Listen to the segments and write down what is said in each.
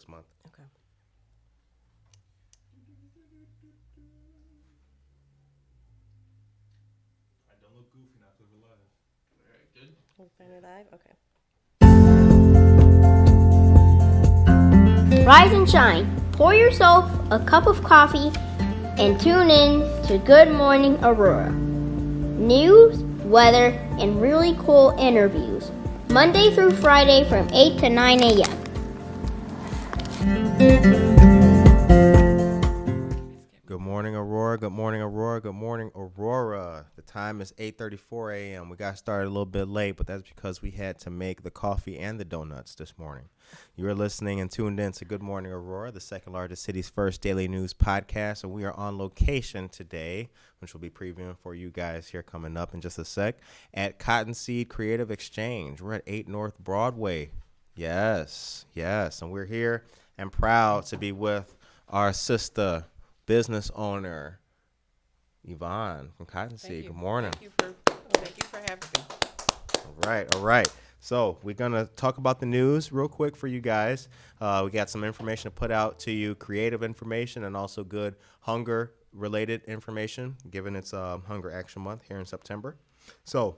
this month. Okay. I don't look goofy now because we're live. All right, good. We'll find it live. Okay. Rise and shine. Pour yourself a cup of coffee and tune in to Good Morning Aurora. News, weather, and really cool interviews. Monday through Friday from 8 to 9 a.m. Good morning, Aurora. Good morning, Aurora. Good morning, Aurora. The time is 8:34 a.m. We got started a little bit late, but that's because we had to make the coffee and the donuts this morning. You are listening and tuned in to Good Morning, Aurora, the second largest city's first daily news podcast, and we are on location today, which we'll be previewing for you guys here coming up in just a sec, at Cottonseed Creative Exchange. We're at 8 North Broadway. Yes, and we're here and proud to be with our sister business owner, Yvonne from Cottonseed. Good morning. Thank you for having me. All right. So we're going to talk about the news real quick for you guys. We got some information to put out to you, creative information, and also good hunger-related information, given it's Hunger Action Month here in September. So,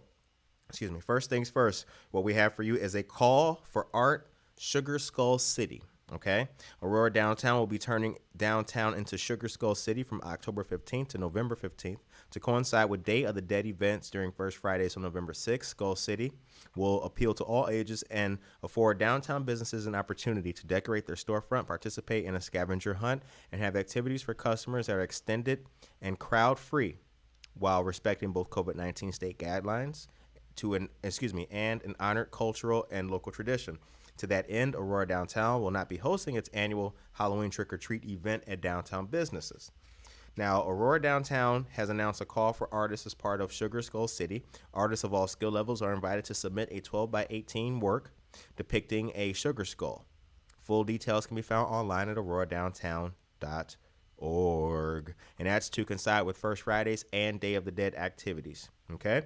first things first, what we have for you is a call for art, Sugar Skull City. Okay, Aurora Downtown will be turning downtown into Sugar Skull City from October 15th to November 15th to coincide with Day of the Dead events during First Fridays on November 6th. Skull City will appeal to all ages and afford downtown businesses an opportunity to decorate their storefront, participate in a scavenger hunt, and have activities for customers that are extended and crowd-free while respecting both COVID-19 state guidelines and an honored cultural and local tradition. To that end, Aurora Downtown will not be hosting its annual Halloween trick-or-treat event at downtown businesses. Now, Aurora Downtown has announced a call for artists as part of Sugar Skull City. Artists of all skill levels are invited to submit a 12 by 18 work depicting a sugar skull. Full details can be found online at auroradowntown.org. And that's to coincide with First Fridays and Day of the Dead activities. Okay?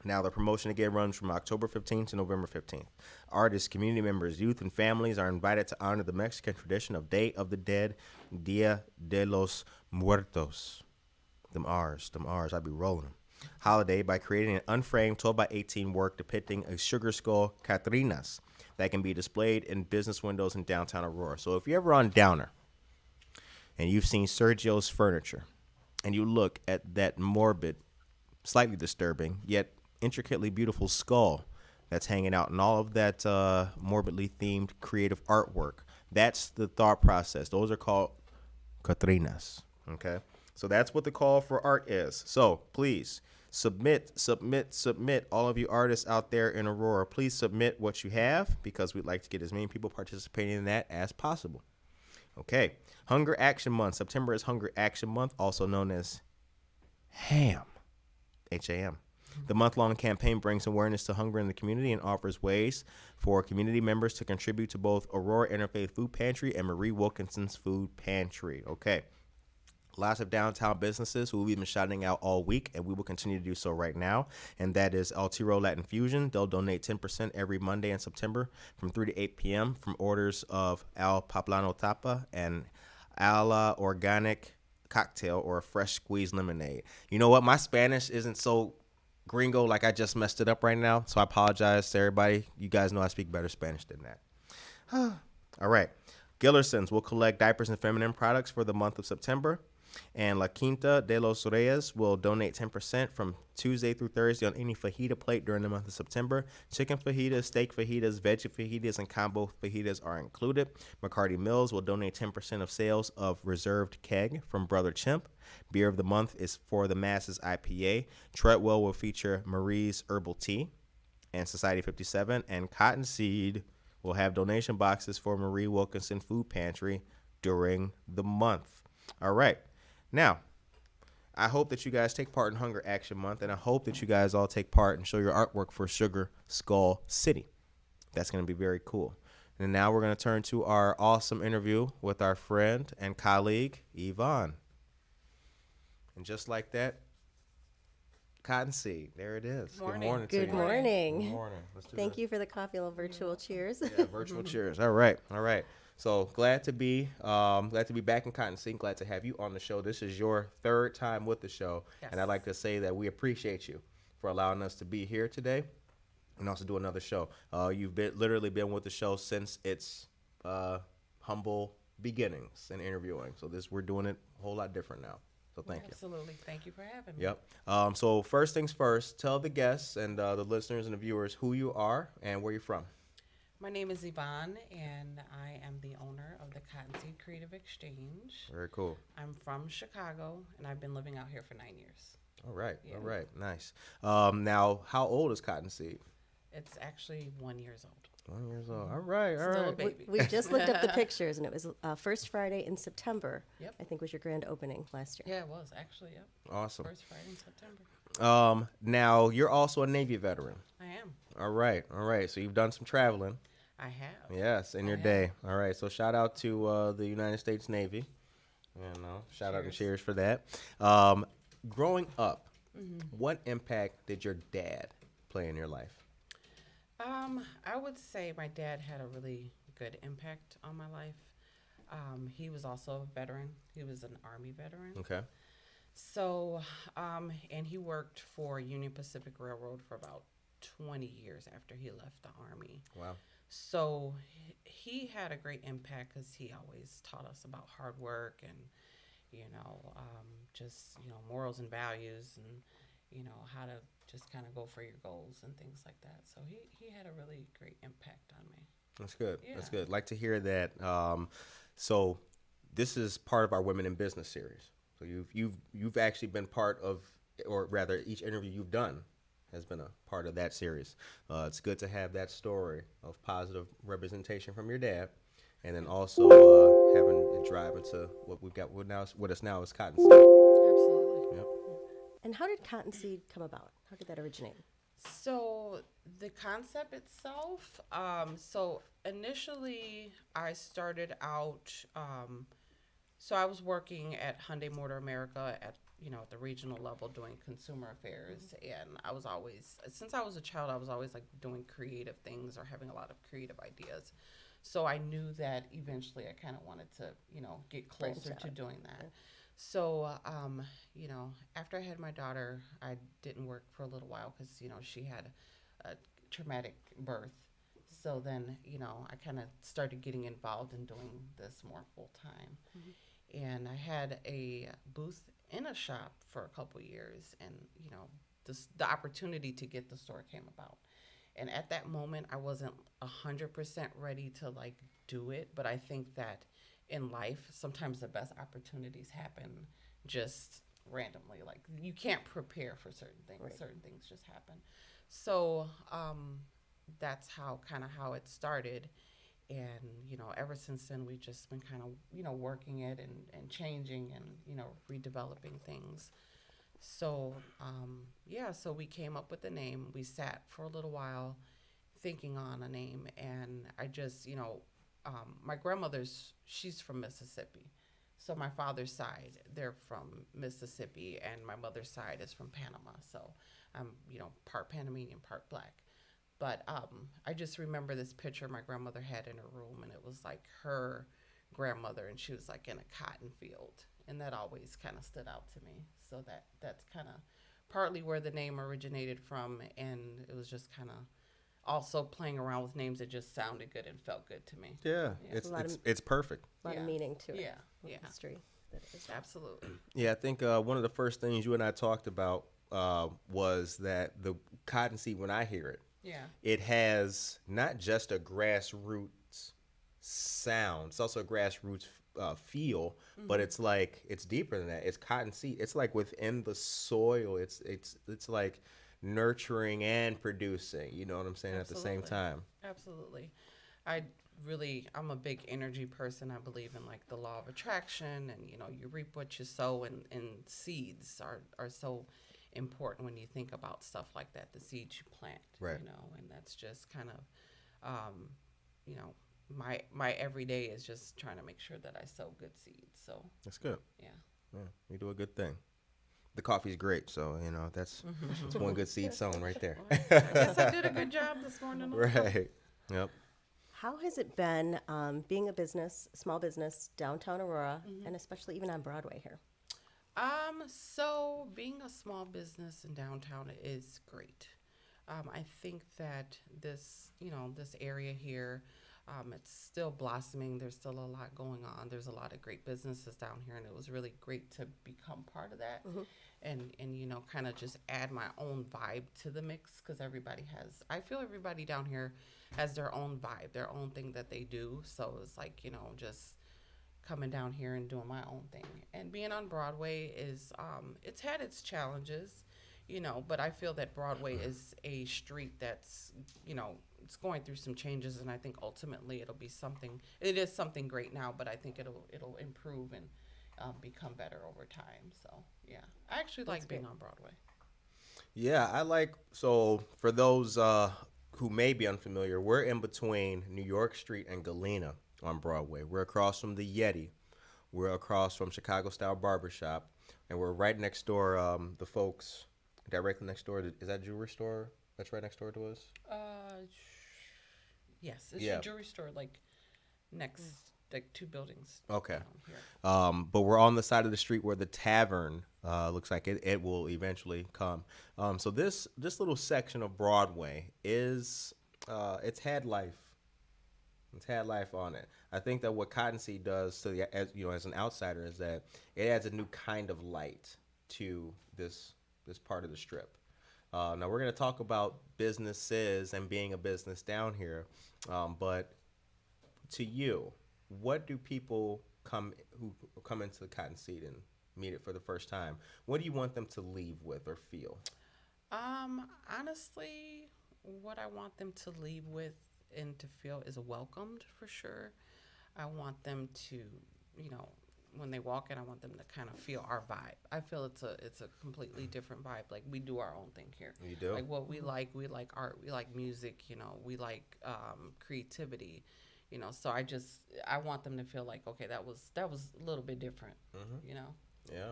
Now, the promotion again runs from October 15th to November 15th. Artists, community members, youth, and families are invited to honor the Mexican tradition of Day of the Dead, Dia de los Muertos. Them R's, I be rolling them. Holiday by creating an unframed 12 by 18 work depicting a sugar skull Catrinas that can be displayed in business windows in downtown Aurora. So if you're ever on Downer and you've seen Sergio's Furniture and you look at that morbid, slightly disturbing, yet intricately beautiful skull that's hanging out and all of that morbidly themed creative artwork. That's the thought process. Those are called Catrinas. Okay, so that's what the call for art is. So please submit. All of you artists out there in Aurora, please submit what you have because we'd like to get as many people participating in that as possible. Okay, Hunger Action Month. September is Hunger Action Month, also known as HAM. H-A-M. The month-long campaign brings awareness to hunger in the community and offers ways for community members to contribute to both Aurora Interfaith Food Pantry and Marie Wilkinson's Food Pantry. Okay. Lots of downtown businesses who we've been shouting out all week, and we will continue to do so right now. And that is El Tiro Latin Fusion. They'll donate 10% every Monday in September from 3 to 8 p.m. from orders of Al Poblano Tapa and Ala Organic Cocktail or a fresh squeezed lemonade. You know what? My Spanish isn't so gringo like I just messed it up right now, so I apologize to everybody. You guys know I speak better Spanish than that. All right. Gillerson's will collect diapers and feminine products for the month of September. And La Quinta de los Reyes will donate 10% from Tuesday through Thursday on any fajita plate during the month of September. Chicken fajitas, steak fajitas, veggie fajitas, and combo fajitas are included. McCarty Mills will donate 10% of sales of Reserved Keg from Brother Chimp. Beer of the month is For the Masses IPA. Treadwell will feature Marie's Herbal Tea and Society 57. And Cottonseed will have donation boxes for Marie Wilkinson Food Pantry during the month. All right. Now, I hope that you guys take part in Hunger Action Month, and I hope that you guys all take part and show your artwork for Sugar Skull City. That's going to be very cool. And now we're going to turn to our awesome interview with our friend and colleague, Yvonne. And just like that, Cottonseed. There it is. Good morning. Good morning. Good morning. Good morning. Let's do Thank that. you for the coffee, little virtual cheers. Yeah, virtual cheers. All right. So glad to be back in Cottonseed. Glad to have you on the show. This is your third time with the show, and I'd like to say that we appreciate you for allowing us to be here today, and also do another show. You've literally been with the show since its humble beginnings in interviewing. So we're doing it a whole lot different now. So thank you. Absolutely. Thank you for having me. Yep. So first things first, tell the guests and the listeners and the viewers who you are and where you're from. My name is Yvonne, and I am the owner of the Cottonseed Creative Exchange. Very cool. I'm from Chicago, and I've been living out here for 9 years. All right. Yeah. All right. Nice. Now, how old is Cottonseed? It's actually 1 year old. 1 year old. All right. All Still a right. baby. We just looked up the pictures, and it was first Friday in September. Yep. I think was your grand opening last year. Yeah, it was actually. Yep. Awesome. First Friday in September. Now you're also a Navy veteran. I am. All right. All right. So you've done some traveling. I have. Yes, in your I day. All right. So shout out to the United States Navy. Shout out and cheers for that. Growing up, what impact did your dad play in your life? I would say my dad had a really good impact on my life. He was also a veteran. He was an Army veteran. Okay. So, and he worked for Union Pacific Railroad for about 20 years after he left the Army. Wow. So he had a great impact because he always taught us about hard work and, just, morals and values and, how to just kind of go for your goals and things like that. So he had a really great impact on me. That's good. Yeah. That's good. Like to hear that. So this is part of our Women in Business series. So you've actually been part of, or rather, each interview you've done has been a part of that series. It's good to have that story of positive representation from your dad, and then also having it drive into what we've got with us now is Cottonseed. Absolutely. Yep. And how did Cottonseed come about? How did that originate? So the concept itself, so initially I started out, so I was working at Hyundai Motor America at the regional level doing consumer affairs. And I was always, since I was a child, I was always like doing creative things or having a lot of creative ideas. So I knew that eventually I kind of wanted to, get closer to doing that. Yeah. So, after I had my daughter, I didn't work for a little while because, she had a traumatic birth. So then, I kind of started getting involved in doing this more full time. Mm-hmm. And I had a booth in a shop for a couple years, and, the opportunity to get the store came about. And at that moment, I wasn't 100% ready to do it, but I think that in life, sometimes the best opportunities happen just randomly. Like you can't prepare for certain things. Right. Certain things just happen. So that's how it started. And, ever since then, we've just been kind of, working it and changing and, redeveloping things. So, so we came up with the name. We sat for a little while thinking on a name, and I just, my grandmother's, she's from Mississippi. So my father's side, they're from Mississippi, and my mother's side is from Panama. So I'm, part Panamanian, part black. But I just remember this picture my grandmother had in her room, and it was like her grandmother, and she was like in a cotton field. And that always kind of stood out to me. So that's kind of partly where the name originated from, and it was just kind of also playing around with names that just sounded good and felt good to me. Yeah, Yeah. it's perfect. A lot Yeah. of meaning to it. Yeah, with yeah. History. That is. Absolutely. Yeah, I think one of the first things you and I talked about was that the Cottonseed, when I hear it, Yeah. it has not just a grassroots sound, it's also a grassroots feel, but it's deeper than that. It's cottonseed. It's like within the soil. It's like nurturing and producing. You know what I'm saying? At the same Absolutely. time. Absolutely. I'm a big energy person. I believe in the law of attraction, and you reap what you sow, and seeds are so important when you think about stuff like that, the seeds you plant. Right. And that's just kind of my everyday is just trying to make sure that I sow good seeds. So That's good. yeah. Yeah, you do a good thing. The coffee's great, so that's one good seed sown right there. Well, I guess I did a good job this morning. Right. Yep. How has it been being a business, small business, downtown Aurora, and especially even on Broadway here? So being a small business in downtown is great. I think that this area here, it's still blossoming. There's still a lot going on. There's a lot of great businesses down here, and it was really great to become part of that, and kind of just add my own vibe to the mix because I feel everybody down here has their own vibe, their own thing that they do. So it's like just coming down here and doing my own thing. And being on Broadway is it's had its challenges, but I feel that Broadway is a street that's, it's going through some changes, and I think ultimately it is something great now, but I think it'll improve and become better over time. So, yeah. I actually like being on Broadway. Yeah, so for those who may be unfamiliar, we're in between New York Street and Galena on Broadway. We're across from the Yeti. We're across from Chicago Style Barbershop. And we're right next door, the folks directly next door. Is that jewelry store that's right next door to us? Yes, it's Yeah. a jewelry store next, like 2 buildings. Okay. down here. But we're on the side of the street where the tavern looks like it will eventually come. So this little section of Broadway is it's had life. It's had life on it. I think that what Cottonseed does to as an outsider is that it adds a new kind of light to this part of the strip. Now we're going to talk about businesses and being a business down here, but to you, what do people who come into the Cottonseed and meet it for the first time? What do you want them to leave with or feel? Honestly, what I want them to leave with and to feel is welcomed for sure. I want them to, when they walk in, I want them to kind of feel our vibe. I feel it's a completely different vibe. Like we do our own thing here. You do? Like what we like art, we like music, we like creativity. So I want them to feel like, okay, that was a little bit different. Yeah.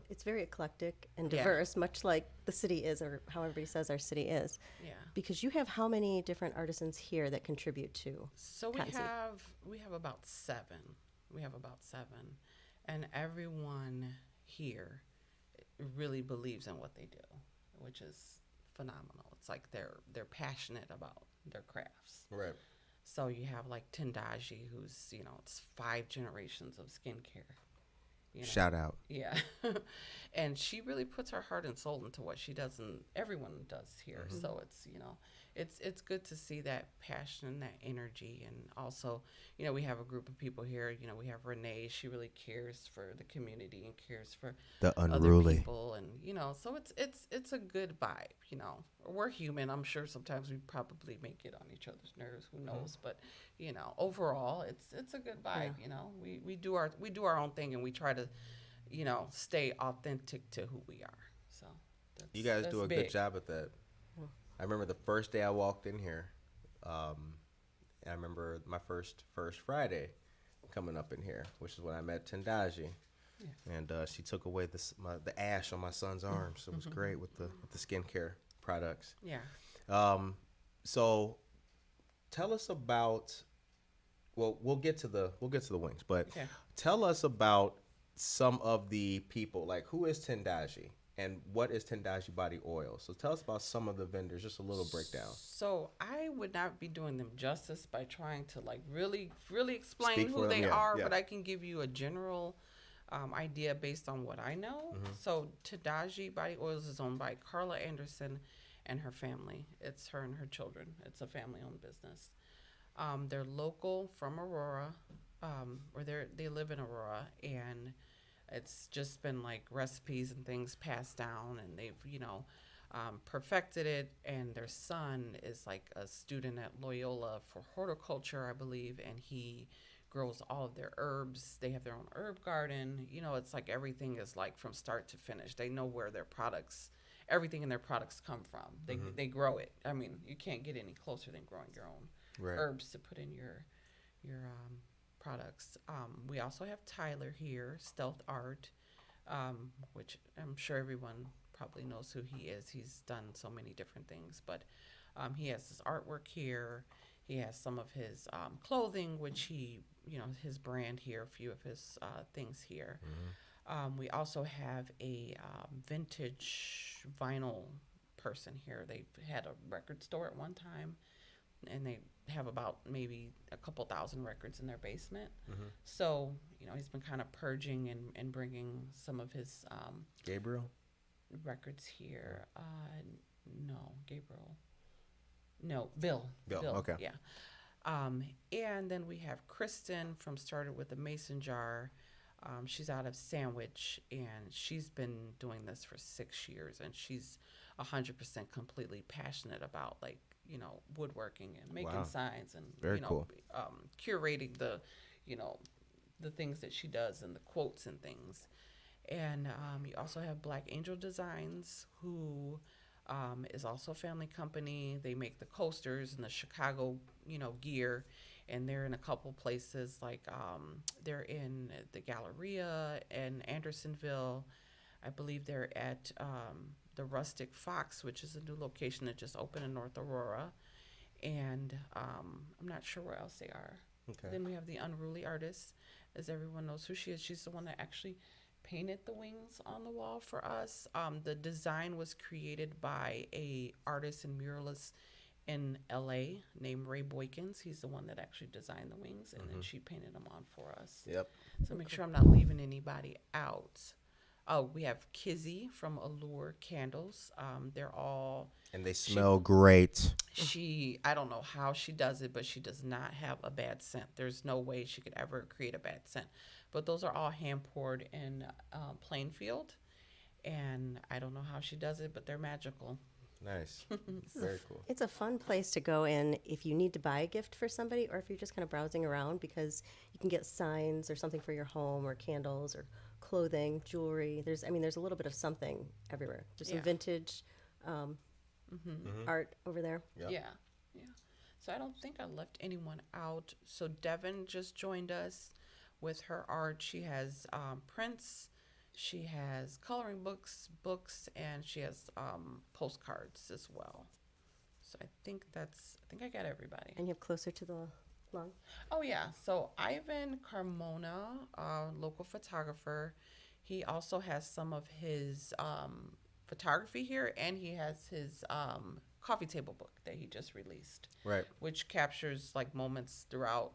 It's very eclectic and Yeah. diverse, much like the city is, or how everybody says our city is. Yeah. Because you have how many different artisans here that contribute to? So we Cottonseed? have about 7. We have about 7, and everyone here really believes in what they do, which is phenomenal. It's like they're passionate about their crafts. Right. So you have like Tendaji, who's it's 5 generations of skincare. Shout out. Yeah. And she really puts her heart and soul into what she does, and everyone does here. So it's good to see that passion, that energy. And also, we have a group of people here. We have Renee. She really cares for the community and cares for The other unruly. people. And, so it's a good vibe, We're human. I'm sure sometimes we probably may get on each other's nerves. Who knows? But, overall, it's a good vibe, We do our own thing, and we try to, stay authentic to who we are. So You guys that's do a big. good job at that. I remember the first day I walked in here. And I remember my first Friday coming up in here, which is when I met Tendaji. Yeah. And she took away the ash on my son's arms. It was great with the skincare products. Yeah. So tell us about. Well, we'll get to the wings, but Okay. tell us about some of the people. Like, who is Tendaji and what is Tendaji body oil? So tell us about some of the vendors, just a little breakdown. So I would not be doing them justice by trying to really explain Speak for who them, they yeah, are, yeah. but I can give you a general idea based on what I know. So Tadaji Body Oils is owned by Carla Anderson and her family. It's her and her children. It's a family-owned business. They're local from Aurora, or they live in Aurora, and it's just been like recipes and things passed down, and they've perfected it. And their son is like a student at Loyola for horticulture, I believe, and he grows all of their herbs. They have their own herb garden. It's like everything is like from start to finish. They know where everything in their products come from. They grow it. I mean, you can't get any closer than growing your own herbs to put in your products. We also have Tyler here, Stealth Art, which I'm sure everyone probably knows who he is. He's done so many different things, but he has his artwork here. He has some of his clothing, which his brand here, a few of his things here. We also have a vintage vinyl person here. They had a record store at one time, and they have about maybe a couple thousand records in their basement. So, he's been kind of purging and bringing some of his Gabriel? records here. No, Gabriel. No, Bill. Bill, okay. Yeah. And then we have Kristen from Started with a Mason Jar. She's out of Sandwich, and she's been doing this for 6 years, and she's 100% completely passionate about, like, woodworking and making Wow. signs and, Very cool. curating the things that she does and the quotes and things. And you also have Black Angel Designs, who is also a family company. They make the coasters and the Chicago, gear, and they're in a couple places. Like they're in the Galleria in Andersonville. I believe they're at the Rustic Fox, which is a new location that just opened in North Aurora. And I'm not sure where else they are. Okay. Then we have the Unruly Artist, as everyone knows who she is. She's the one that actually painted the wings on the wall for us. The design was created by a artist and muralist in LA named Ray Boykins. He's the one that actually designed the wings, and then she painted them on for us. Yep. So make sure I'm not leaving anybody out. Oh, we have Kizzy from Allure Candles. They're all And they smell great. I don't know how she does it, but she does not have a bad scent. There's no way she could ever create a bad scent. But those are all hand poured in Plainfield, and I don't know how she does it, but they're magical. Nice. Very cool. It's a fun place to go in if you need to buy a gift for somebody, or if you're just kind of browsing around, because you can get signs or something for your home, or candles, or clothing, jewelry. There's a little bit of something everywhere. There's some Yeah. vintage art over there. Yep. Yeah. So I don't think I left anyone out. So Devin just joined us with her art. She has prints, she has coloring books, and she has postcards as well. So I think I got everybody. And you have closer to the lawn. Oh yeah, so Ivan Carmona, local photographer, he also has some of his photography here, and he has his coffee table book that he just released, Right. which captures like moments throughout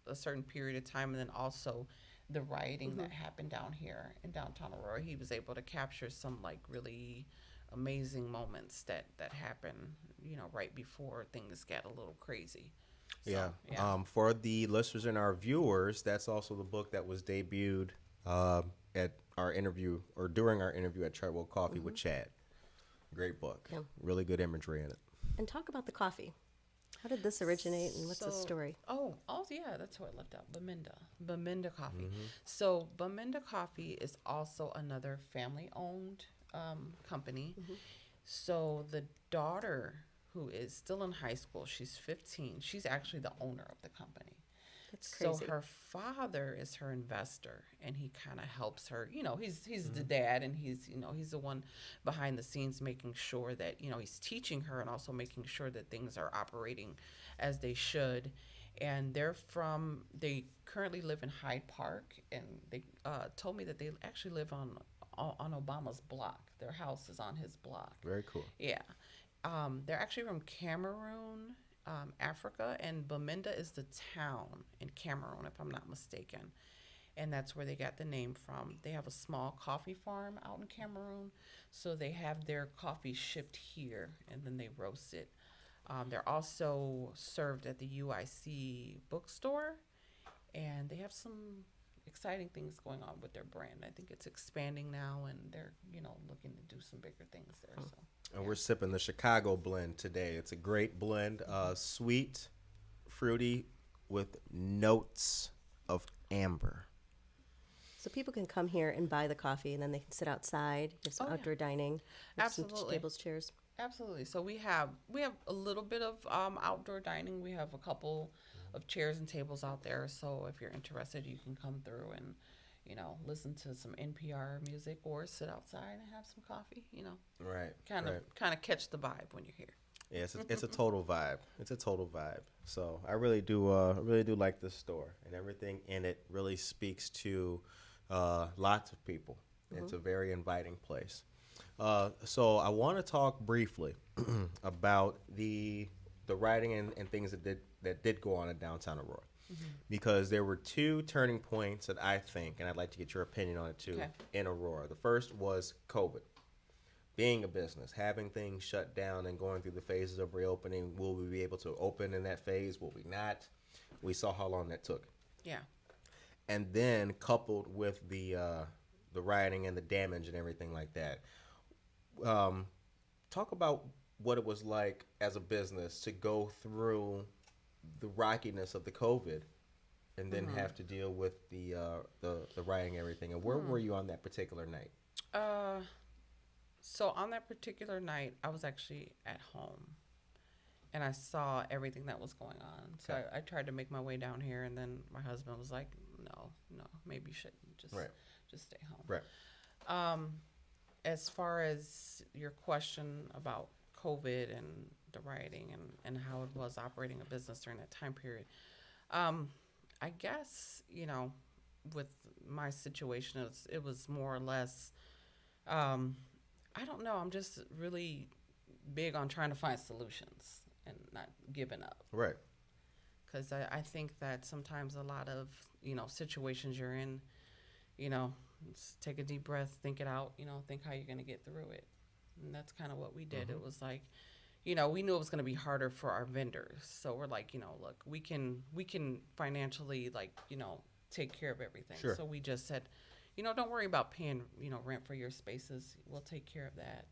a certain period of time, and then also the rioting that happened down here in downtown Aurora. He was able to capture some like really amazing moments that happen, right before things get a little crazy. So, Yeah. For the listeners and our viewers, that's also the book that was debuted at our interview, or during our interview at Chartwell Coffee with Chad. Great book. Yeah. Really good imagery in it. And talk about the coffee. How did this originate, and what's the story? Oh yeah, that's what I left out. Baminda Coffee. So Baminda Coffee is also another family-owned company. So the daughter, who is still in high school, she's 15. She's actually the owner of the company. That's crazy. So her father is her investor, and he kind of helps her. He's the dad, and he's the one behind the scenes making sure that he's teaching her, and also making sure that things are operating as they should. And they currently live in Hyde Park, and they told me that they actually live on Obama's block. Their house is on his block. Very cool. Yeah. They're actually from Cameroon, Africa, and Baminda is the town in Cameroon, if I'm not mistaken. And that's where they got the name from. They have a small coffee farm out in Cameroon, so they have their coffee shipped here, and then they roast it. They're also served at the UIC bookstore, and they have some exciting things going on with their brand. I think it's expanding now, and they're looking to do some bigger things there. So. And we're sipping the Chicago blend today. It's a great blend, sweet, fruity, with notes of amber. So people can come here and buy the coffee, and then they can sit outside. There's some Oh, yeah. outdoor dining. There's some Absolutely. tables, chairs. Absolutely. So we have a little bit of outdoor dining. We have a couple of chairs and tables out there. So if you're interested, you can come through and listen to some NPR music, or sit outside and have some coffee. Right. Kind of catch the vibe when you're here. Yeah, it's a total vibe. It's a total vibe. So I really do like this store, and everything in it really speaks to lots of people. It's a very inviting place. So I want to talk briefly about the writing and things that did go on in downtown Aurora, because there were two turning points that I think, and I'd like to get your opinion on it too, Okay. in Aurora. The first was COVID. Being a business, having things shut down and going through the phases of reopening. Will we be able to open in that phase? Will we not? We saw how long that took. Yeah. And then coupled with the rioting and the damage and everything like that. Talk about what it was like as a business to go through the rockiness of the COVID and then have to deal with the rioting and everything. And where were you on that particular night? So on that particular night, I was actually at home, and I saw everything that was going on. So Okay. I tried to make my way down here, and then my husband was like, "No, maybe you shouldn't. Right. Just stay home." Right. As far as your question about COVID and the rioting and how it was operating a business during that time period, I guess, with my situation, it was more or less, I don't know, I'm just really big on trying to find solutions and not giving up. Right. Because I think that sometimes a lot of, situations you're in, just take a deep breath, think it out, think how you're going to get through it. And that's kind of what we did. It was like, we knew it was going to be harder for our vendors. So we're like, look, we can financially, like, take care of everything. Sure. So we just said, don't worry about paying, rent for your spaces. We'll take care of that.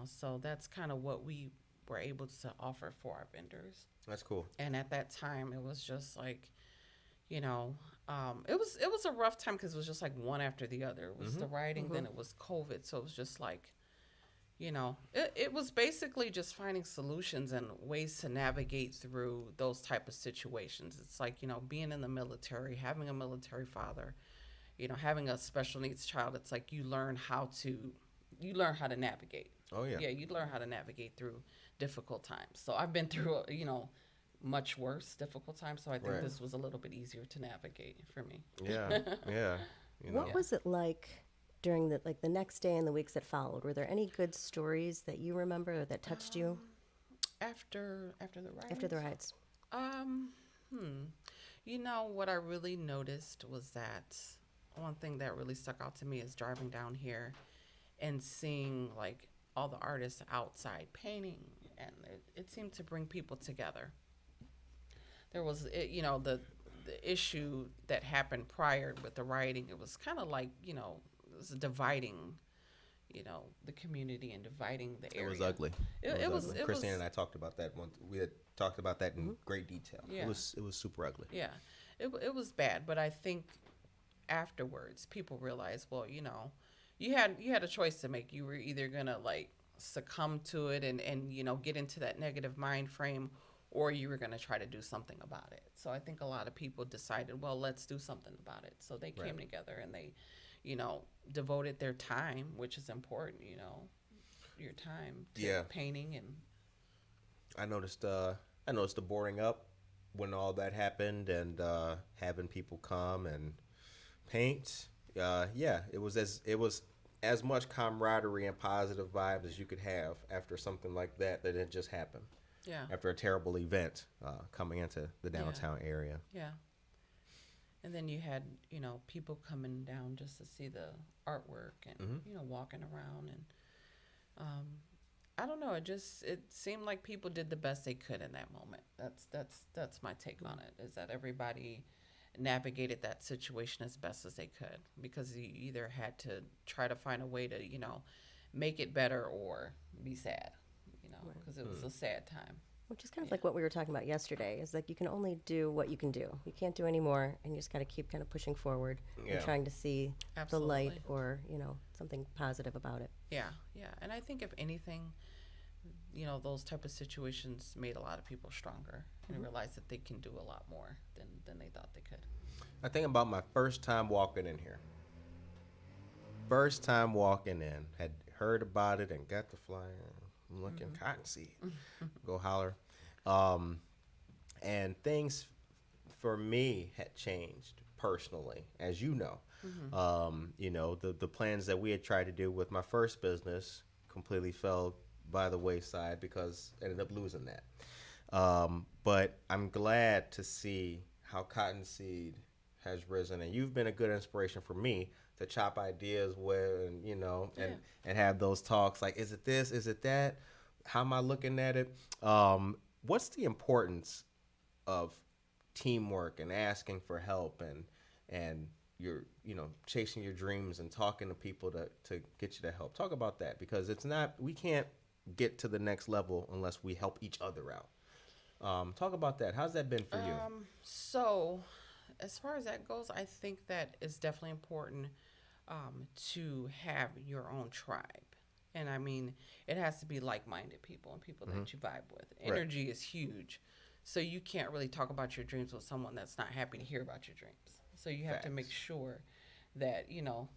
So that's kind of what we were able to offer for our vendors. That's cool. And at that time, it was just like, it was a rough time because it was just like one after the other. It was the rioting, then it was COVID. So it was just like, it was basically just finding solutions and ways to navigate through those type of situations. It's like, being in the military, having a military father, having a special needs child. It's like you learn how to navigate. Oh yeah. Yeah, you learn how to navigate through difficult times. So I've been through, much worse difficult times. So I think Right. this was a little bit easier to navigate for me. Yeah. Yeah. What was it like during the next day and the weeks that followed? Were there any good stories that you remember or that touched you After the riots? after the riots? What I really noticed was that one thing that really stuck out to me is driving down here and seeing like all the artists outside painting, and it seemed to bring people together. There was, the issue that happened prior with the rioting. It was kind of like, it was dividing, the community and dividing the area. It was ugly. It was ugly. it Christine was- and I talked about that once. We had talked about that in great detail. Yeah. It was super ugly. Yeah, it was bad, but I think afterwards people realized, well, you had a choice to make. You were either gonna like succumb to it and get into that negative mind frame, or you were gonna try to do something about it. So I think a lot of people decided, well, let's do something about it. So they came Right. together and they, devoted their time, which is important. Your time to Yeah. painting and I noticed the boarding up when all that happened and having people come and paint. It was as much camaraderie and positive vibes as you could have after something like that had just happened. yeah. After a terrible event coming into the downtown area. Yeah. And then you had, people coming down just to see the artwork and, walking around. And I don't know, it seemed like people did the best they could in that moment. That's my take on it, is that everybody navigated that situation as best as they could, because you either had to try to find a way to, make it better or be sad, because it was a sad time. Which is kind of like what we were talking about yesterday. Is like you can only do what you can do. You can't do any more, and you just got to keep kind of pushing forward Yeah. and trying to see the light Absolutely. or something positive about it. Yeah, yeah. And I think if anything, those type of situations made a lot of people stronger and realized that they can do a lot more than they thought they could. I think about my first time walking in here. First time walking in, had heard about it and got the flyer. I'm looking cottonseed. Go holler. Um, and things for me had changed personally, as you know. You know, the plans that we had tried to do with my first business completely fell by the wayside because I ended up losing that. But I'm glad to see how cottonseed has risen, and you've been a good inspiration for me to chop ideas with, and and have those talks like, is it this, is it that, how am I looking at it? What's the importance of teamwork and asking for help, and you're chasing your dreams and talking to people to get you to help? Talk about that, because we can't get to the next level unless we help each other out. Talk about that. How's that been for you? So as far as that goes, I think that it's definitely important to have your own tribe. And I mean, it has to be like-minded people and people that you vibe with. Energy is huge. So you can't really talk about your dreams with someone that's not happy to hear about your dreams. So you have to make sure that,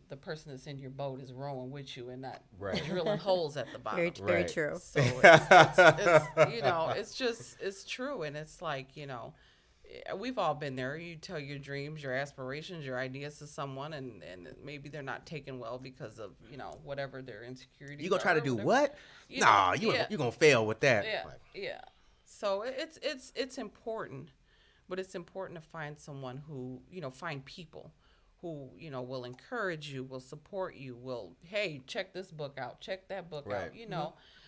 the person that's in your boat is rowing with you and not drilling holes at the bottom. Very true. So it's true. And it's like, we've all been there. You tell your dreams, your aspirations, your ideas to someone, and maybe they're not taken well because of, whatever their insecurities You gonna try to do whatever. what? Nah, you're gonna fail with that. Yeah, Like, yeah. So it's important, but it's important to find someone who, find people who, will encourage you, will support you, hey, check this book out, check that book out,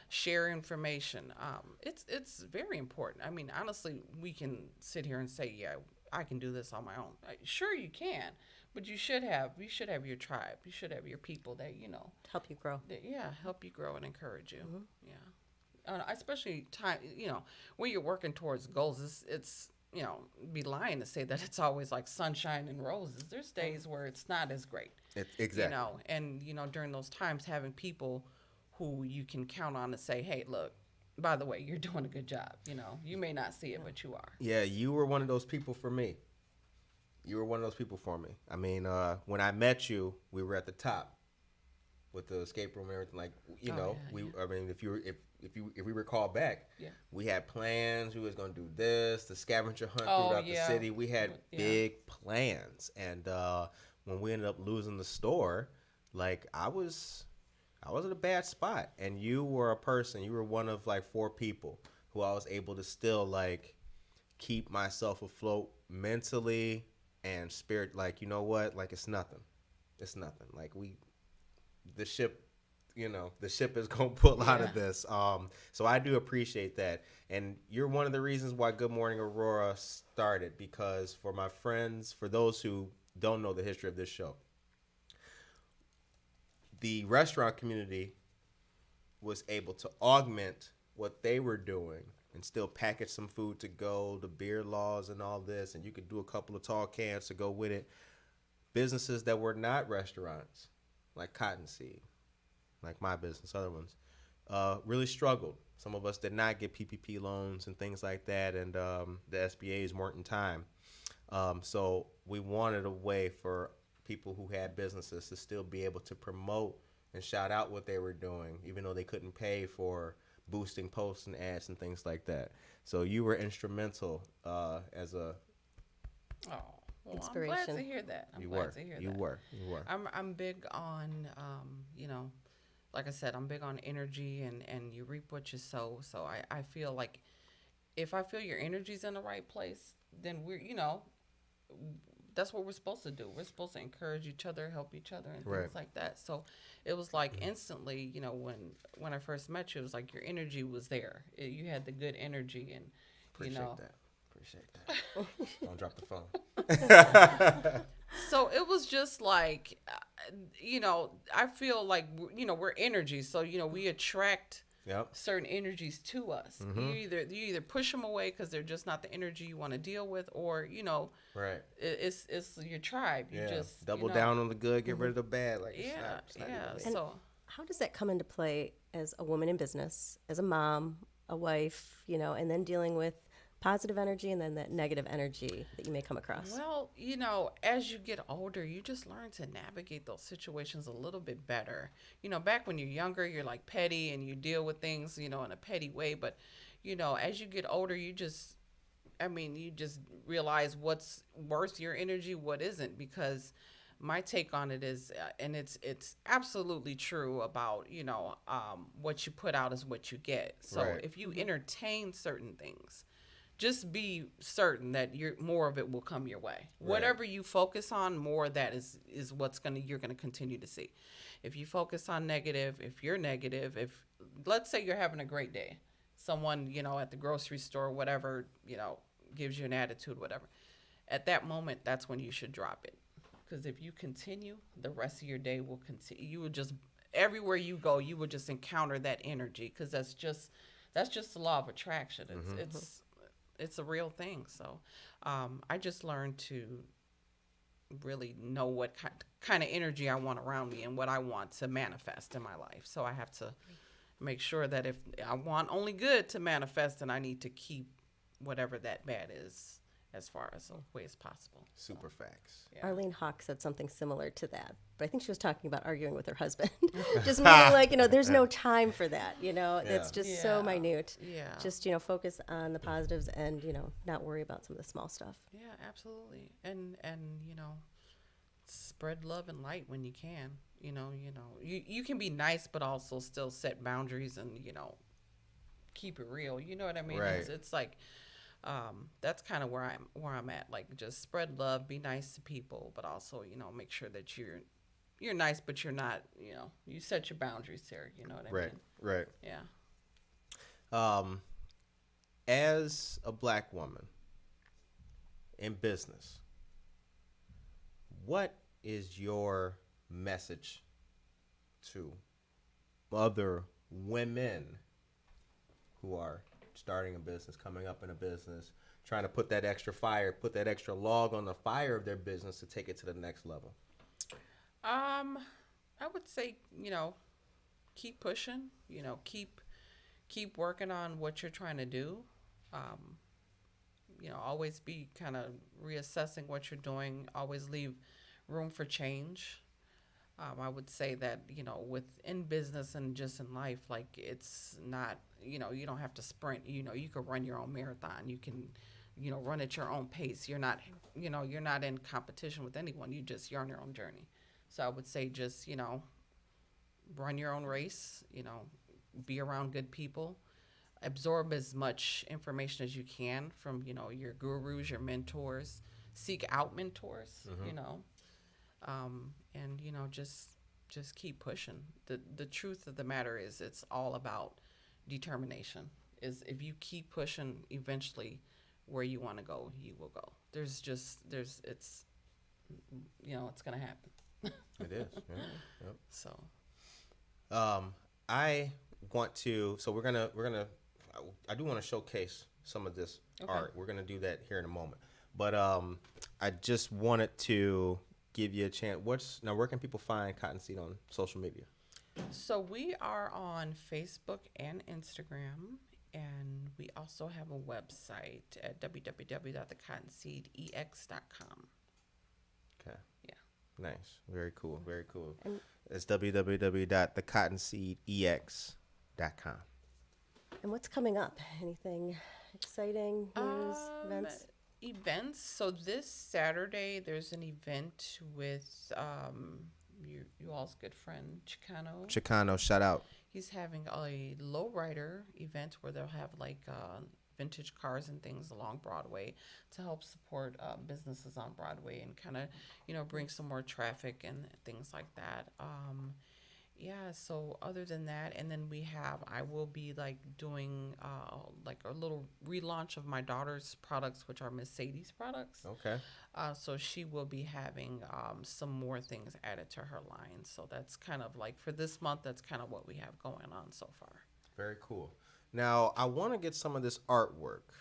share information. It's very important. I mean, honestly, we can sit here and say, yeah, I can do this on my own. Sure, you can, but you should have your tribe. You should have your people that, Help you grow. help you grow and encourage you. Yeah. Especially time, when you're working towards goals, it's be lying to say that it's always like sunshine and roses. There's days where it's not as great. Exactly. And during those times, having people who you can count on to say, hey, look, by the way, you're doing a good job. You may not see it, but you are. Yeah, you were one of those people for me. I mean, when I met you, we were at the top with the escape room and everything. Like, I mean, if we recall back, we had plans. We was gonna do this, the scavenger hunt throughout the city. We had big plans, and when we ended up losing the store, like I was in a bad spot, and you were one of like 4 people who I was able to still like keep myself afloat mentally and spirit. Like, you know what? Like, it's nothing. Like the ship is going to pull out of this. So I do appreciate that. And you're one of the reasons why Good Morning Aurora started, because for my friends, for those who don't know the history of this show, the restaurant community was able to augment what they were doing and still package some food to go, the beer laws and all this, and you could do a couple of tall cans to go with it. Businesses that were not restaurants, like Cottonseed, like my business, other ones, really struggled. Some of us did not get PPP loans and things like that, and the SBAs weren't in time. So we wanted a way for people who had businesses to still be able to promote and shout out what they were doing, even though they couldn't pay for boosting posts and ads and things like that. So you were instrumental as a inspiration. I'm glad to hear that. You were. I'm big on, like I said, I'm big on energy, and you reap what you sow. So I feel like if I feel your energy's in the right place, then that's what we're supposed to do. We're supposed to encourage each other, help each other, and things like that. So it was like instantly, when I first met you, it was like your energy was there. You had the good energy, and Appreciate that. Don't drop the phone. So it was just like, I feel like, we're energy. So, we attract certain energies to us. You either push them away because they're just not the energy you want to deal with, or, it's your tribe. You just double down on the good, get rid of the bad. Like, So how does that come into play as a woman in business, as a mom, a wife, and then dealing with positive energy and then that negative energy that you may come across? Well, as you get older, you just learn to navigate those situations a little bit better. Back when you're younger, you're like petty and you deal with things, in a petty way. But, as you get older, you just realize what's worth your energy, what isn't, because my take on it is, and it's absolutely true about, what you put out is what you get. So Right. if you entertain certain things, just be certain that more of it will come your way. Right. Whatever you focus on, more of that is you're gonna continue to see. If you focus on negative, if you're negative, if let's say you're having a great day, someone at the grocery store, whatever, gives you an attitude, whatever. At that moment, that's when you should drop it, because if you continue, the rest of your day will continue. You will just everywhere you go, you will just encounter that energy, because that's just the law of attraction. It's a real thing. So I just learned to really know what kind of energy I want around me and what I want to manifest in my life. So I have to make sure that if I want only good to manifest, then I need to keep whatever that bad is as far as away as possible. Super facts. Yeah. Arlene Hawk said something similar to that, but I think she was talking about arguing with her husband. Just meaning like, there's no time for that, it's just so Yeah. minute. Yeah. Just, focus on the positives and, not worry about some of the small stuff. Yeah, absolutely. And spread love and light when you can. You can be nice, but also still set boundaries and, keep it real. You know what I mean? Right. It's like, that's kind of where I'm at. Like, just spread love, be nice to people, but also, make sure that you're nice, but you're not, you set your boundaries there. You know what I Right. mean? Right. Yeah. As a black woman in business, what is your message to other women who are starting a business, coming up in a business, trying to put that extra fire, put that extra log on the fire of their business to take it to the next level? I would say, keep pushing, keep working on what you're trying to do. Always be kind of reassessing what you're doing, always leave room for change. I would say that, within business and just in life, like, it's not, you don't have to sprint. You can run your own marathon. You can, run at your own pace. You're not in competition with anyone. You're on your own journey. So I would say just, run your own race, be around good people, absorb as much information as you can from, your gurus, your mentors, seek out mentors, and just keep pushing. The truth of the matter is, it's all about determination. Is if you keep pushing, eventually where you want to go, you will go. It's gonna happen. It is. Yeah. Yep. So I want to. So we're gonna. I do want to showcase some of this art. We're gonna do that here in a moment. But I just wanted to give you a chance. Where can people find Cottonseed on social media? So we are on Facebook and Instagram, and we also have a website at www.thecottonseedex.com. Okay. Yeah. Nice. Very cool. Very cool. It's www.thecottonseedex.com. And what's coming up? Anything exciting, news, events? Events. So this Saturday, there's an event with you all's good friend Chicano. Chicano, shout out. He's having a lowrider event where they'll have like vintage cars and things along Broadway to help support businesses on Broadway and kind of bring some more traffic and things like that. Yeah, so other than that, and then I will be like doing like a little relaunch of my daughter's products, which are Mercedes products. Okay. So she will be having some more things added to her line. So that's kind of like for this month, that's kind of what we have going on so far. Very cool. Now I want to get some of this artwork.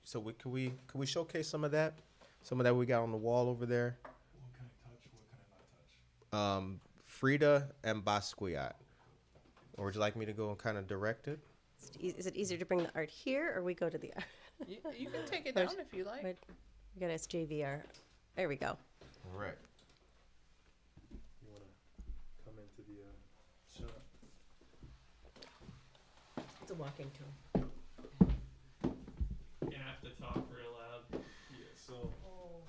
So could we showcase some of that? Some of that we got on the wall over there. What can I touch? What can I not touch? Frida and Basquiat. Or would you like me to go and kind of direct it? Is it easier to bring the art here, or we go to the art? You can take it down if you like. We gotta ask JVR. There we go. All right. You want to come into the shop? It's a walking tour. You have to talk real loud. Yeah, so we'll,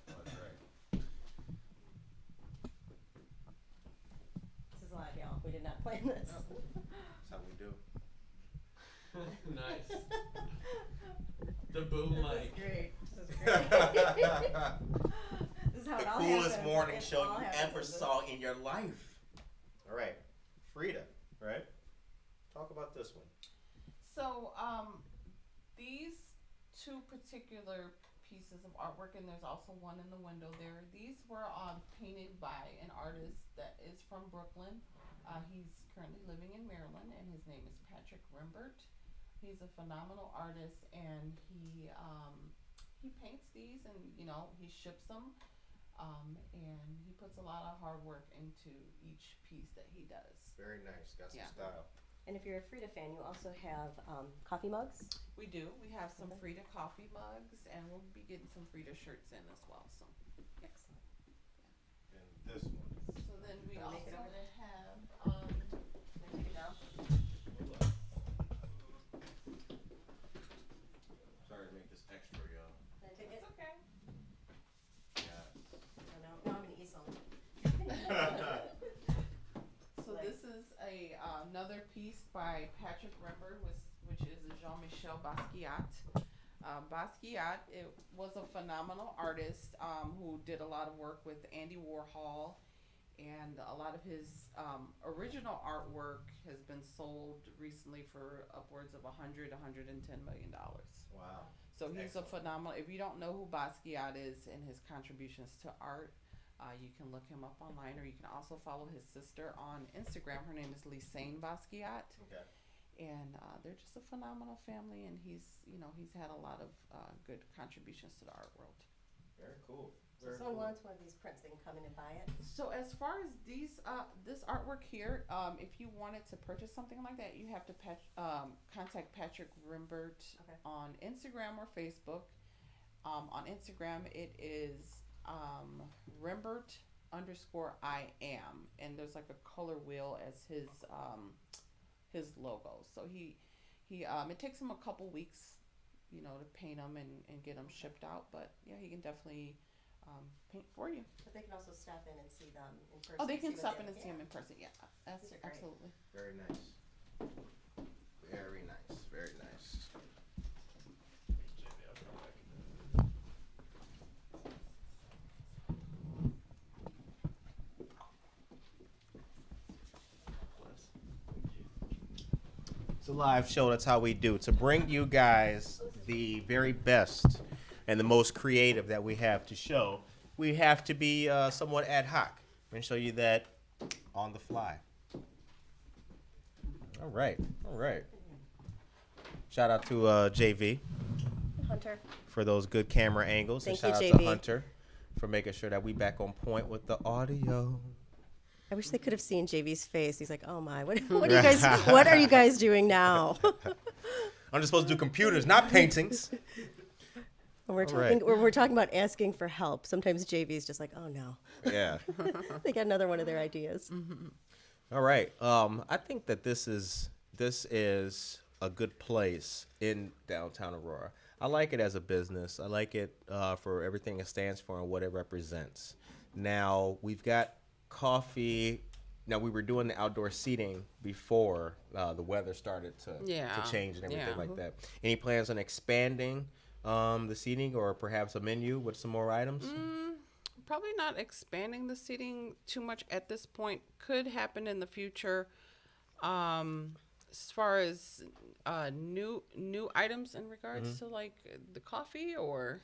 That's right. This is live, y'all. We did not plan this. That's how we do. Nice. The boom mic. Great. This is This is how The it all coolest happens. morning It show all you happens ever in this. saw in your life. All right, Frida, right? Talk about this one. So, these two particular pieces of artwork, and there's also one in the window there. These were painted by an artist that is from Brooklyn. He's currently living in Maryland, and his name is Patrick Rimbert. He's a phenomenal artist, and he paints these, and he ships them, and he puts a lot of hard work into each piece that he does. Very nice. Got some Yeah. style. And if you're a Frida fan, you also have coffee mugs. We do. We have some Okay. Frida coffee mugs, and we'll be getting some Frida shirts in as well. So, Excellent. And this one. so then we Wanna make it also over? have. Can I take it down? Sorry to make this extra, y'all. Can I take it? It's okay. Yeah. Oh, no, I'm gonna eat some. So this is another piece by Patrick Rimbert, which is Jean-Michel Basquiat. Basquiat was a phenomenal artist who did a lot of work with Andy Warhol, and a lot of his original artwork has been sold recently for upwards of $110 million. Wow. So he's Excellent. a phenomenal. If you don't know who Basquiat is and his contributions to art, you can look him up online, or you can also follow his sister on Instagram. Her name is Lisanne Basquiat, Okay. and they're just a phenomenal family. And he's had a lot of good contributions to the art world. Very cool. So Very if someone cool. wants one of these prints, they can come in and buy it. So as far as this artwork here, if you wanted to purchase something like that, you have to contact Patrick Rimbert Okay. on Instagram or Facebook. On Instagram, it is Rimbert_I am, and there's like a color wheel as his logo. So he it takes him a couple weeks, to paint them and get them shipped out. But yeah, he can definitely paint for you. But they can also stop in and see them in person. Oh, they see can what stop they- in and see yeah. him in person. Yeah, that's These are great. absolutely. Very nice. Very nice. Very nice. It's a live show. That's how we do. To bring you guys the very best and the most creative that we have to show, we have to be somewhat ad hoc. I'm going to show you that on the fly. All right. All right. Shout out to JV Hunter. for those good camera angles. Thank and shout you, out JV. to Hunter for making sure that we back on point with the audio. I wish they could have seen JV's face. He's like, "Oh my, what are you guys doing now?" I'm just supposed to do computers, not paintings. When we're All talking, right. when we're talking about asking for help, sometimes JV's just like, "Oh no," Yeah. they got another one of their ideas. All right. I think that this is a good place in downtown Aurora. I like it as a business. I like it for everything it stands for and what it represents. Now we've got coffee. Now we were doing the outdoor seating before the weather started to change and everything like that. Any plans on expanding the seating or perhaps a menu with some more items? Probably not expanding the seating too much at this point. Could happen in the future. As far as new items in regards to like the coffee or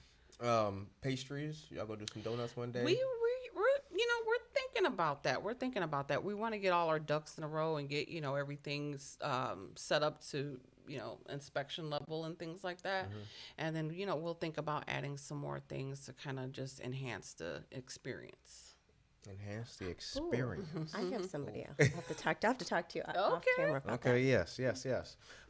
Pastries. Y'all gonna do some donuts one day? we're thinking about that. We're thinking about that. We want to get all our ducks in a row and get everything's set up to inspection level and things like that. And then we'll think about adding some more things to kind of just enhance the experience. Enhance the experience. I have somebody. I'll have to talk to you off Okay. camera about Okay, yes.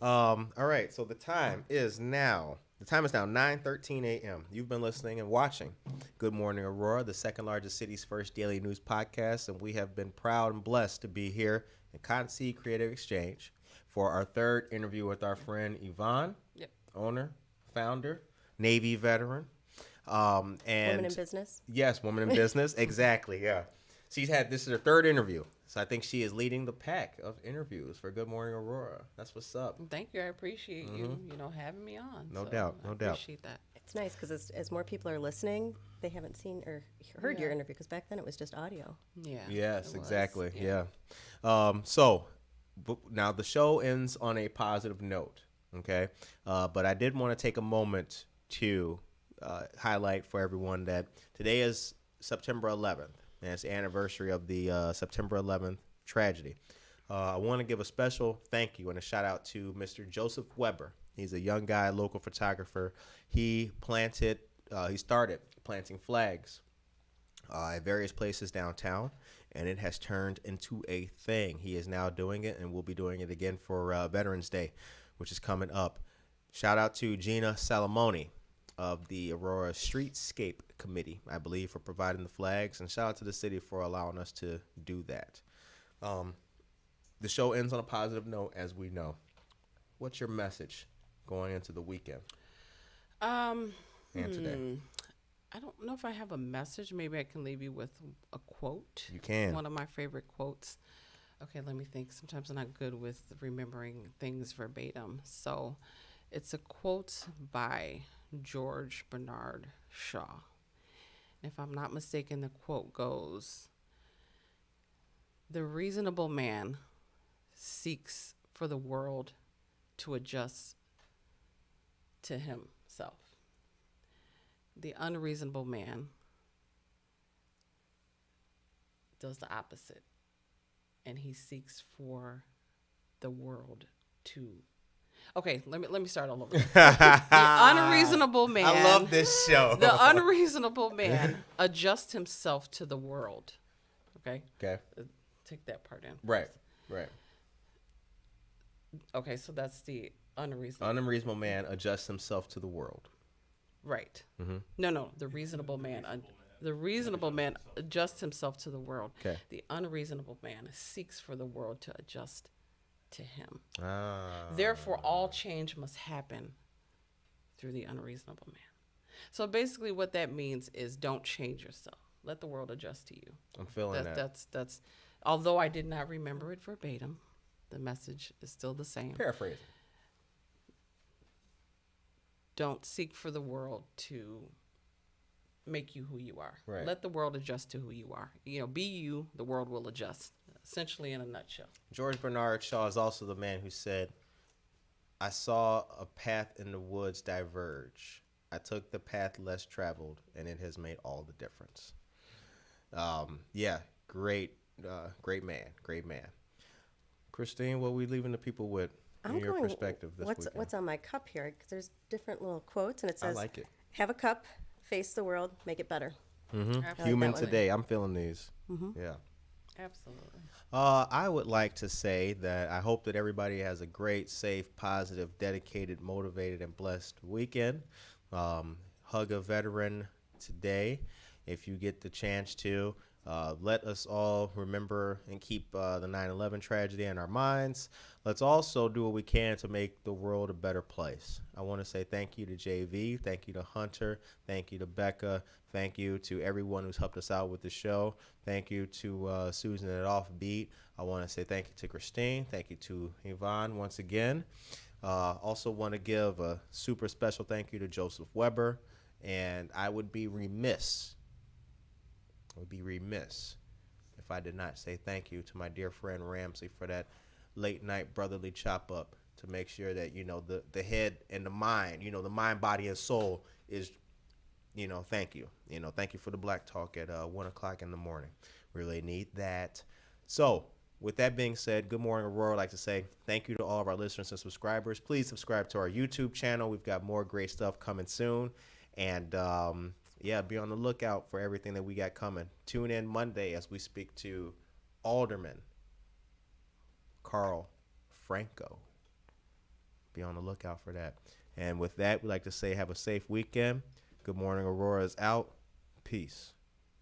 All right, so the time is now 9:13 a.m. You've been listening and watching Good Morning Aurora, the second largest city's first daily news podcast, and we have been proud and blessed to be here in Cotton Seed Creative Exchange for our third interview with our friend Yvonne, Yep. owner, founder, Navy veteran. And Women in business. Yes, woman in business. Exactly. Yeah. This is her third interview. So I think she is leading the pack of interviews for Good Morning Aurora. That's what's up. Thank you. I appreciate you, having me on. No doubt, no I doubt. appreciate that. It's nice because as more people are listening, they haven't seen or heard your interview because back then it was just audio. Yeah. Yes, it was. exactly. Yeah. Yeah. Now the show ends on a positive note. Okay. But I did want to take a moment to highlight for everyone that today is September 11th, and it's the anniversary of the September 11th tragedy. I want to give a special thank you and a shout out to Mr. Joseph Weber. He's a young guy, local photographer. He started planting flags at various places downtown, and it has turned into a thing. He is now doing it and will be doing it again for Veterans Day, which is coming up. Shout out to Gina Salamoni of the Aurora Streetscape Committee, I believe, for providing the flags, and shout out to the city for allowing us to do that. The show ends on a positive note, as we know. What's your message going into the weekend and today? I don't know if I have a message. Maybe I can leave you with a quote. You can. One of my favorite quotes. Okay, let me think. Sometimes I'm not good with remembering things verbatim. So it's a quote by George Bernard Shaw. If I'm not mistaken, the quote goes, "The reasonable man seeks for the world to adjust to himself. The unreasonable man does the opposite, and he seeks for the world to." Okay, let me start all over. The unreasonable man. I love this show. The unreasonable man adjusts himself to the world. Okay, Okay. take that part in. Right. Okay, so that's the unreasonable. Unreasonable man adjusts himself to the world. Right. Mhm. No. The reasonable man. The reasonable man adjusts himself to the world. Okay. The unreasonable man seeks for the world to adjust to him. Ah. Therefore, all change must happen through the unreasonable man. So basically, what that means is don't change yourself. Let the world adjust to you. I'm feeling that. That's. Although I did not remember it verbatim, the message is still the same. Paraphrase. Don't seek for the world to make you who you are. Right. Let the world adjust to who you are. Be you, the world will adjust. Essentially, in a nutshell. George Bernard Shaw is also the man who said, "I saw a path in the woods diverge. I took the path less traveled, and it has made all the difference." Yeah, great man. Christine, what are we leaving the people with in your perspective this weekend? What's on my cup here? 'Cause there's different little quotes, and it I says, like it. "Have a cup, face the world, make it better." Mm-hmm. I Human like that one. today. I'm feeling these. Yeah. Absolutely. I would like to say that I hope that everybody has a great, safe, positive, dedicated, motivated, and blessed weekend. Hug a veteran today if you get the chance to. Let us all remember and keep the 9/11 tragedy in our minds. Let's also do what we can to make the world a better place. I want to say thank you to JV, thank you to Hunter, thank you to Becca, thank you to everyone who's helped us out with the show. Thank you to Susan at Offbeat. I want to say thank you to Christine. Thank you to Yvonne once again. Also want to give a super special thank you to Joseph Weber. And I would be remiss if I did not say thank you to my dear friend Ramsey for that late night brotherly chop up to make sure that, the head and the mind, the mind, body, and soul is, thank you. Thank you for the black talk at 1 o'clock in the morning. Really need that. So with that being said, Good Morning Aurora. I'd like to say thank you to all of our listeners and subscribers. Please subscribe to our YouTube channel. We've got more great stuff coming soon. And yeah, be on the lookout for everything that we got coming. Tune in Monday as we speak to Alderman Carl Franco. Be on the lookout for that. And with that, we'd like to say have a safe weekend. Good morning, Aurora is out. Peace.